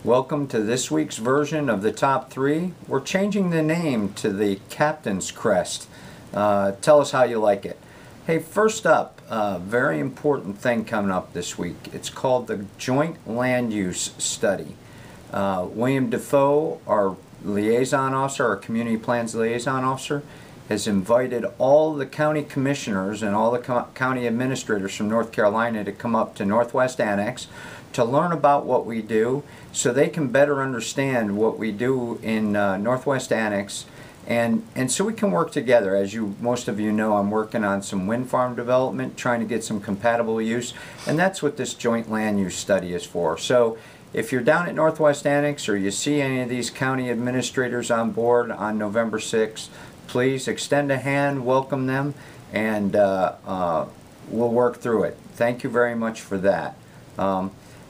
Welcome to this week's version of the Top 3. We're changing the name to the Captain's Crest. Tell us how you like it. Hey, first up, very important thing coming up this week. It's called the Joint Land Use Study. William Defoe, our liaison officer, our community plans liaison officer, has invited all the county commissioners and all the county administrators from North Carolina to come up to Northwest Annex to learn about what we do so they can better understand what we do in Northwest Annex, and so we can work together. As most of you know, I'm working on some wind farm development, trying to get some compatible use, and that's what this joint land use study is for. So if you're down at Northwest Annex or you see any of these county administrators on board on November 6th, please extend a hand, welcome them, and we'll work through it. Thank you very much for that.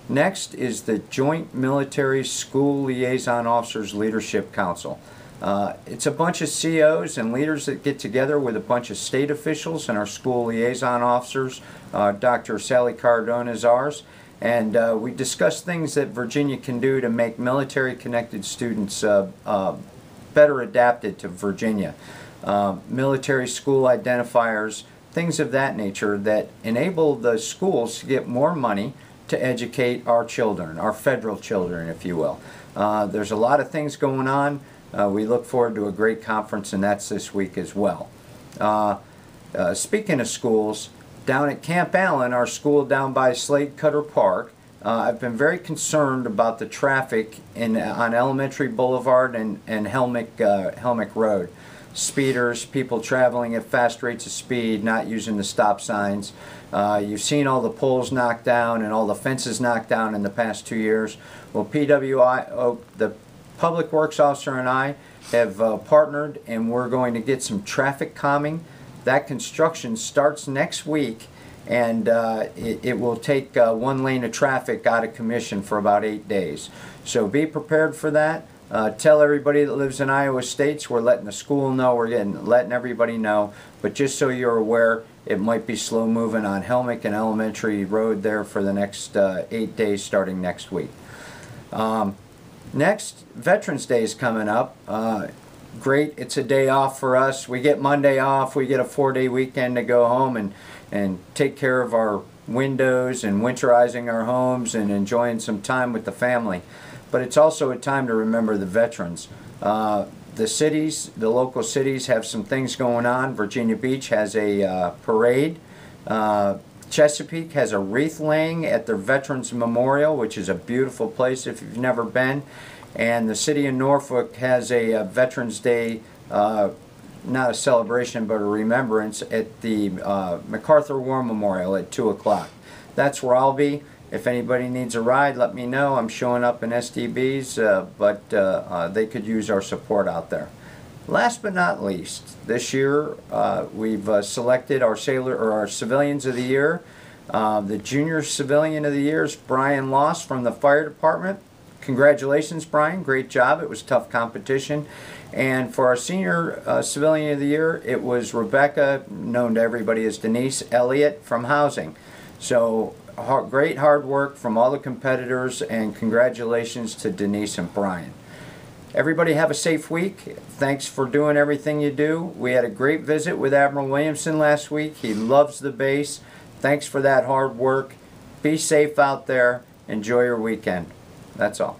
Next is the Joint Military School Liaison Officers Leadership Council. It's a bunch of COs and leaders that get together with a bunch of state officials and our school liaison officers. Dr. Sally Cardona is ours. And we discuss things that Virginia can do to make military-connected students better adapted to Virginia. Military school identifiers, things of that nature that enable the schools to get more money to educate our children, our federal children, if you will. There's a lot of things going on. We look forward to a great conference, and that's this week as well. Speaking of schools, down at Camp Allen, our school down by Slade Cutter Park, I've been very concerned about the traffic on Elementary Boulevard and Helmick Road. Speeders, people traveling at fast rates of speed, not using the stop signs. You've seen all the poles knocked down and all the fences knocked down in the past 2 years. Well, the Public Works Officer and I have partnered, and we're going to get some traffic calming. That construction starts next week, and it will take one lane of traffic out of commission for about 8 days. So be prepared for that. Tell everybody that lives in Iowa States we're letting the school know, we're letting everybody know. But just so you're aware, it might be slow moving on Helmick and Elementary Road there for the next 8 days starting next week. Next, Veterans Day is coming up. Great, it's a day off for us. We get Monday off, we get a 4-day weekend to go home and take care of our windows and winterizing our homes and enjoying some time with the family. But it's also a time to remember the veterans. The cities, the local cities have some things going on. Virginia Beach has a parade. Chesapeake has a wreath laying at their Veterans Memorial, which is a beautiful place if you've never been. And the city of Norfolk has a Veterans Day, not a celebration, but a remembrance at the MacArthur War Memorial at 2 o'clock. That's where I'll be. If anybody needs a ride, let me know. I'm showing up in SDBs, but they could use our support out there. Last but not least, this year we've selected our Civilians of the Year. The Junior Civilian of the Year is Brian Loss from the Fire Department. Congratulations, Brian. Great job. It was tough competition. And for our Senior Civilian of the Year, it was Rebecca, known to everybody as Denise Elliott, from Housing. So great hard work from all the competitors, and congratulations to Denise and Brian. Everybody have a safe week. Thanks for doing everything you do. We had a great visit with Admiral Williamson last week. He loves the base. Thanks for that hard work. Be safe out there. Enjoy your weekend. That's all.